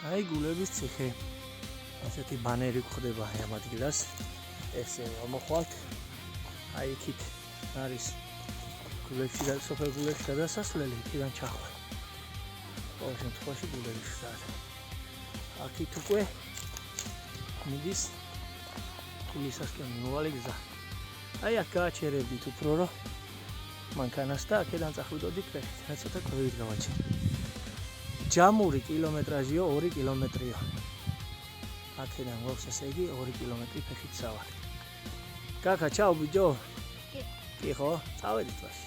აი გულების ციხე. ასეთი ბანერი გვხდება ამ ადგილას. ესე მოხვალთ. აი იქით არის გულებში და სოფელ გულებში გადასასვლელი იქიდან ჩახვალ. ყოველ შემთხვევაში გულების გზად. აქით უკვე მიდის გულისასკენ მიმავალი გზა. აი აქ გააჩერებდით უფრო რომ მანქანას და აქედან წახვიდოდით ფეხით. რა ცოტა კვებით გავაჩერე. ჯამური კილომეტრაჟიო 2 კილომეტრიო. აქედან გვაქვს ესე იგი 2 კილომეტრი ფეხით სავალ. კაკა, ჩაო ბიჯო. კი ხო? წავედით ვაში.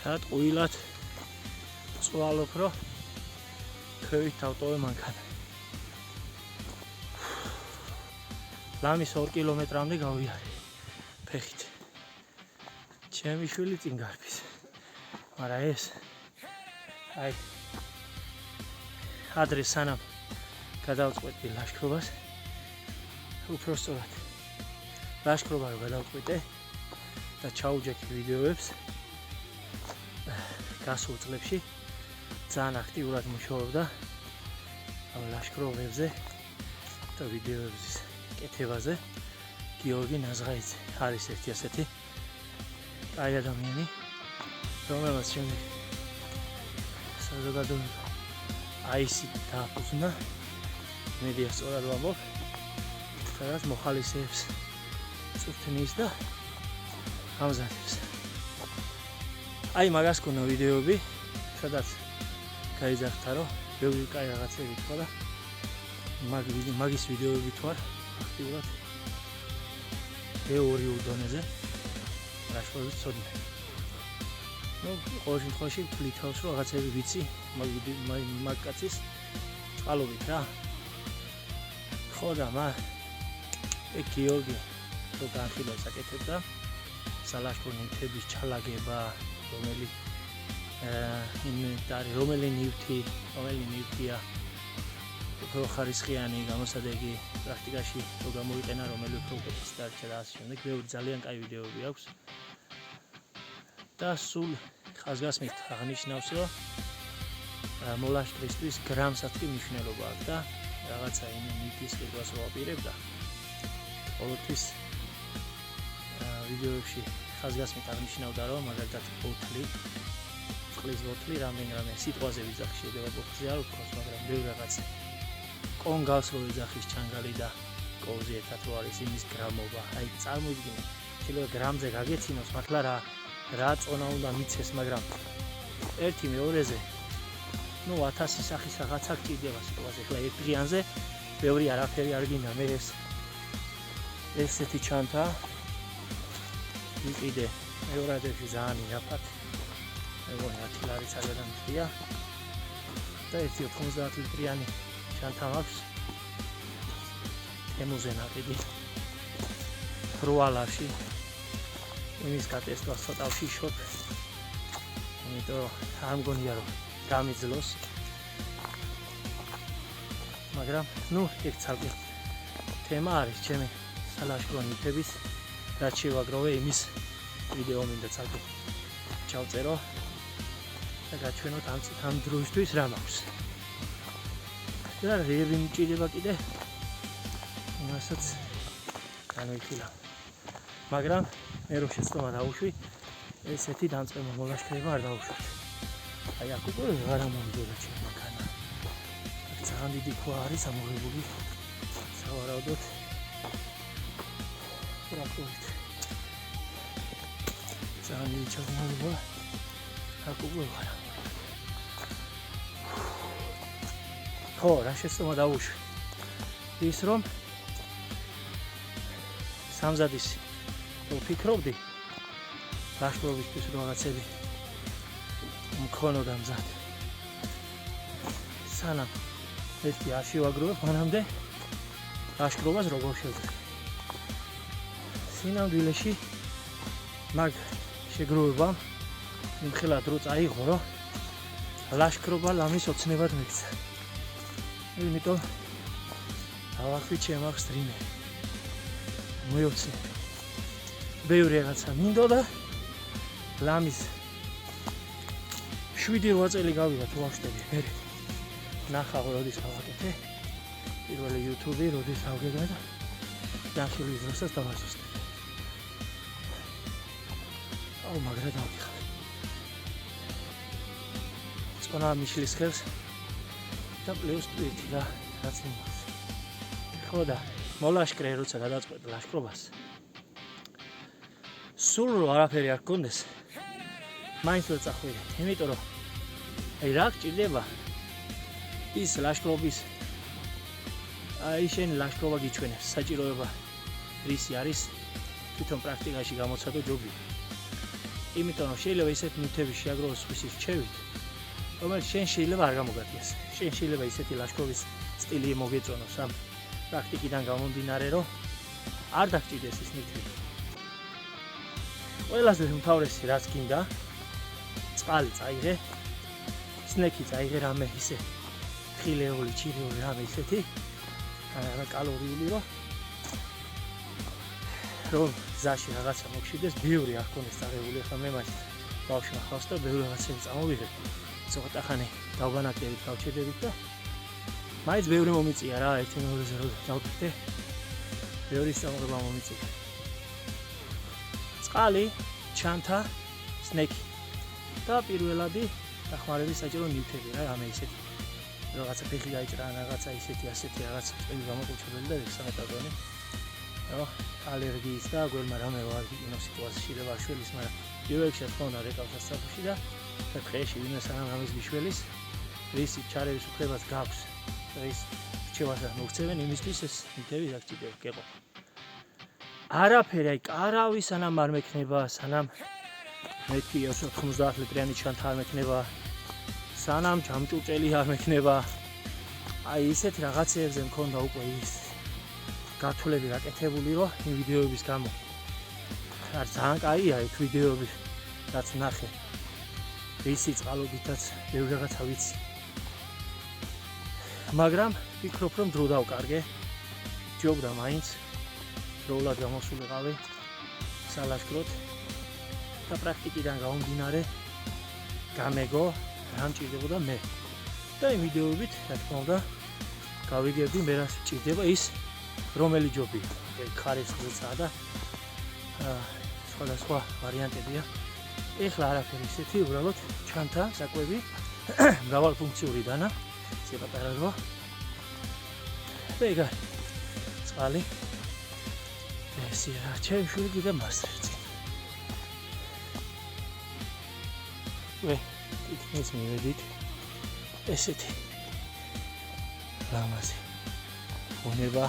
რა ტყუილად წვალობ რომ ქვევით ავტოვე მანქანა. ლამის 2 კილომეტრამდე გავიარე ფეხით. ჩემი შვილი წინ გარბის. მაგრამ ეს აი ადრე სანამ გადავწყვეტი ლაშქრობას უпростовად ლაშქრობა რო გადავწყვეტე და ჩაუჯექი ვიდეოებს გასულ წლებში ძალიან აქტიურად მუშაობდა ამ ლაშქრობებზე და ვიდეოების კეთებაზე. გიორგი ნაზღაიძე არის ერთი ასეთი კაი ადამიანი, რომელსაც ჩემი საზოგადოება აისით დააფუძნა. მედია სწორად ვამბობ, სადაც მოხალისეებს წვრთნის და ამზადებს. აი მაგას ქონა ვიდეოები, სადაც გაიძახთა რომ ბევრი კაი რაღაცები თქვა და მაგის ვიდეოები თუ არ აქტიურად თეორიულ დონეზე ლაშქრობის ცოდნა. ნუ ყოველ შემთხვევაში თვლით თავს რომ რაღაცები ვიცი მაგ კაცის წყალობით რა. ხო და გიორგი რო განხილავს აკეთებდა სალაშქრო ნივთების ჩალაგება, რომელი ნივთია უფრო ხარისხიანი გამოსადეგი პრაქტიკაში რო გამოიყენა, რომელი უფრო უკეთესი დარჩა და ასე შემდეგ. ბევრი ძალიან კაი ვიდეოები აქვს. და სულ ხაზგასმით აღნიშნავს რომ მოლაშქრისთვის გრამსაც კი მნიშვნელობა აქვს და რაღაცა ნივთის ყიდვას რო აპირებდა. ყოველთვის ვიდეოებში ხაზგასმით აღნიშნავდა რომ მაგალითად წყლის ბოთლი რამდენიმე სიტყვაზე ვიძახი შეიძლება ბოთლზე არ ვთქვას, მაგრამ ბევრი რაღაცა კონგალს რო ვიძახის ჩანგალი და კოვზი ერთად რო არის იმის გრამობა. აი წარმოიდგინე შეიძლება გრამზე გაგეცინოს, მართლა რა წონა უნდა მიცეს, მაგრამ ერთი მეორეზე ნუ 1000 სახის რაღაცა კიდევა სიტყვაზე. ხლა ერთგიანზე ბევრი არაფერი არ გინდა. მე ესეთი ჩანთა იყიდე ევრადებში ძალიან იაფად. მეგონი 10 ლარიც არ გადამიხდია და ერთი 90 ლიტრიანი ჩანთა მაქვს ემუზე ნაკიდი 8 ლარში. იმის გატესტვას ცოტა ვშიშობ, იმიტომ არ მგონია რომ გამიძლოს, მაგრამ ნუ ეგ ცალკე თემა არის ჩემი სალაშქრო ნივთების, რაც შევაგროვე იმის ვიდეო მინდა ცალკე ჩავწერო და გაჩვენოთ ამ დროისთვის რა მაქვს. და რევი მჭირდება კიდე იმასაც განვიხილა. მაგრამ მე რო შეცდომა დავუშვი, ესეთი დამწყება მოლაშქრება არ დავუშვით. აი აქ უკვე ვეღარ მომდეოდა ჩემი მანქანა. აქ ძალიან დიდი ქვა არის ამოღებული. სავარაუდოდ ტრაქტორით. ძალიან დიდი ჩამოღება. აქ უკვე ვეღარ. ხო, რა შეცდომა დავუშვი. ის რომ სამზადისი ვფიქრობდი ლაშქრობისთვის რაღაცები მქონოდა მზად. სანამ ერთი არ შევაგროვებ, მანამდე ლაშქრობას როგორ შევძლებთ. სინამდვილეში მაგ შეგროვებამ იმხელა დრო წაიღო, რომ ლაშქრობა ლამის ოცნებად მიქცა. იმიტომ დავახვით ჩემს სტრიმერი. მოიოცნე. ბევრი რაღაცა მინდოდა ლამის 7-8 წელი გავიდა თუ ვაშტები. მე ნახავ როდის გავაკეთე. პირველი YouTube-ი როდის ავგეგმე და დახილის დროსაც დავასუსტე. აუ მაგრა დავიხარ. წონა მიშლის ხელს და პლუს ტვიტი და რაც იმას. ხო და მოლაშქრე როცა გადაწყვეტ ლაშქრობას. სულ რო არაფერი არ გქონდეს. მაინც ვერ წახვიდე. იმიტომ რომ აი რა გჭირდება ის ლაშქრობის აი შენ ლაშქრობა გიჩვენებს საჭიროება რისი არის თვითონ პრაქტიკაში გამოცადო ჯობია. იმიტომ რომ შეიძლება ისეთ ნივთები შეაგროვოს ხვის რჩევით, რომელიც შენ შეიძლება არ გამოგატიეს. შენ შეიძლება ისეთი ლაშქრობის სტილი მოგეწონოს ამ პრაქტიკიდან გამომდინარე, რომ არ დაგჭირდეს ის ნივთები. ყველაზე უმთავრესი რაც გინდა, წყალი წაიღე, სნექი წაიღე რამე ისე ხილეული, ჩირეული რამე ისეთი, რა კალორიული რომ გზაში რაღაცა მოგშვიდეს, ბევრი არ ქონდეს წაღებული, ახლა მე მას ბავშვმა ხავს და ბევრი რაღაცები წამოვიღებ. ცოტა ხანი დავგანაკლებთ, გავჩერდებით და მაინც ბევრი მომიწია რა, ერთი მეორეზე რომ დავდიხდე, ბევრი სწავლება მომიწია. წყალი, ჩანთა, სნექი და პირველადი დახმარების საჭირო ნივთები რა, რამე ისეთი. რაღაცა ფეხი გაიჭრა, რაღაცა ისეთი, ასეთი რაღაცა წელი გამოყუჩებელი და სამეთადონი. რა, ალერგიის და გველმა რამე რო არ გიყინოს სიტუაციაში შეიძლება შველის, მაგრამ პირველში თქო უნდა რეკავს სასწრაფოში და დღეში ვინმე სანამ რამეს გიშველის, რისი ჩარევის უფლებას გაქვს, რის რჩევას მოგცემენ იმისთვის ეს ნივთები დაგჭირდება, გეყო. არაფერი, აი კარავი სანამ არ მექნება, სანამ მეთქი 90 ლიტრიანი ჩანთა არ მექნება, სანამ ჯამჭურჭელი არ მექნება. აი ისეთი რაღაცეებზე მქონდა უკვე ის გათვლები გაკეთებული, რომ იმ ვიდეოების გამო. არ ძალიან კაია იქ ვიდეოები, რაც ნახე. რისი წყალობითაც ბევრი რაღაცა ვიცი. მაგრამ ვფიქრობ, რომ დრო დავკარგე. ჯობდა მაინც დროულად გამოსულიყავი სალაშქროდ და პრაქტიკიდან გამომდინარე გამეგო რა მჭირდებოდა მე. და იმ ვიდეოებით, რა თქმა უნდა, გავიგებდი მე რას მჭირდება ის რომელი ჯობია. ხარისხზეა და სხვადასხვა ვარიანტებია. ეხლა არაფერი ისეთი, უბრალოდ ჩანთა, საკვები, მრავალფუნქციური დანა, სეპატარა დრო. ვეგა წყალი. ესე რა, ჩემი შვილი კიდე მასტერწი. იქნეს მივედით ესეთი ლამაზი ბუნება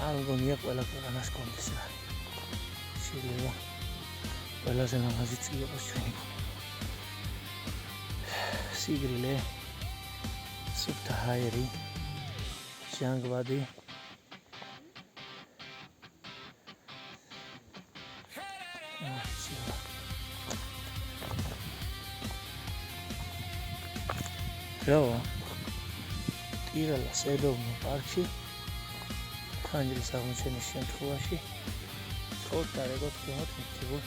არ მგონია ყველა ქვეყანას კონდეს რა. შეიძლება ყველაზე ლამაზი წიიყოს ჩვენი სიგრილე, სუფთა ჰაერი, ჟანგბადი, რავა ტირალას ეროვნულ პარკში ხანჯრის აღმოჩენის შემთხვევაში სკოტა რეგოთ ქვემოთ მითებულ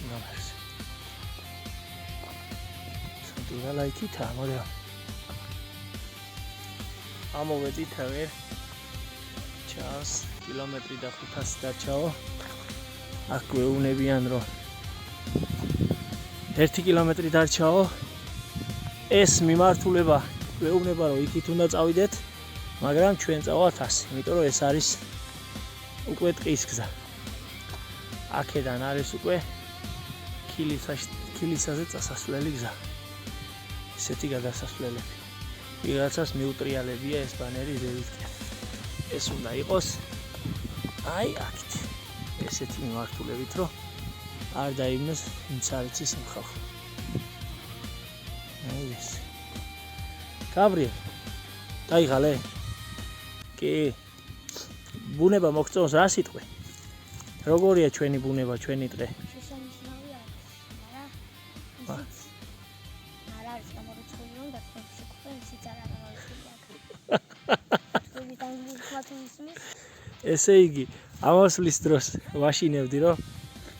ნომერს. ტირალა იქითაა, მაგრამ ამოვედით აღერ ჩავს კილომეტრი და 500 დარჩაო. აქ გვეუბნებიან, რომ 1 კილომეტრი დარჩაო. ეს მიმართულება გვეუბნება, რომ იქით უნდა წავიდეთ, მაგრამ ჩვენ წავალთ 100, იმიტომ რომ ეს არის უკვე ტყის გზა. აქედან არის უკვე კილისაზე წასასვლელი გზა. ესეთი გადასასვლელები. ვიღაცას მიუტრიალებია ეს ბანერი ზევითკენ. ეს უნდა იყოს აი აქეთ. ესეთი მიმართულებით, რომ არ დაიბნოს მცარიცის მხალხო. ეს გაბრიელ დაიღალე? კი. ბუნება მოგწონს რა სიტყვი? როგორია ჩვენი ბუნება, ჩვენი ტყე? შესანიშნავი არის, მაგრამ არ არის გამორიცხული, რომ დაგხვეწენ ისიც არ გამორიცხულია. თქვენი თანგის ხმათის მის ესე იგი, ამოსვლის დროს ვაშინებდი, რომ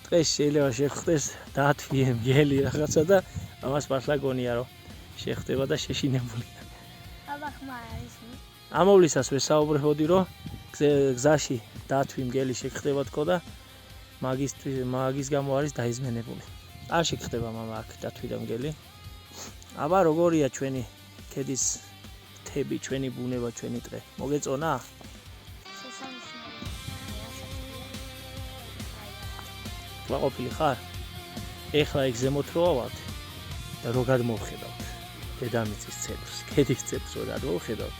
დღეს შეიძლება შეხვდეს დათვი მგელი რაღაცა და ამას მართლა გონია რომ შეხვდება და შეშინებული. აბა ხმა არის. ამოვლისას ვესაუბრებოდი რომ გზაში დათვი მგელი შეგხდება თქო და მაგის გამო არის დაიზმენებული. არ შეგხდება მამა აქ დათვი და მგელი. აბა როგორია ჩვენი ქედის თები, ჩვენი ბუნება, ჩვენი ტყე? მოგეწონა? ყოფილი ხარ? ეხლა ეგ ზემოთ რო ავართ და რო გადმოვხედავთ დედამიწის ცენტრს, ქედის ცენტრს რო გადმოვხედავთ,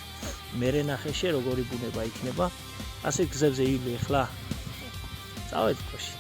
მერე ნახე შე როგორი ბუნება იქნება. ასე გზებზე ილი ეხლა. წავედი თქოში.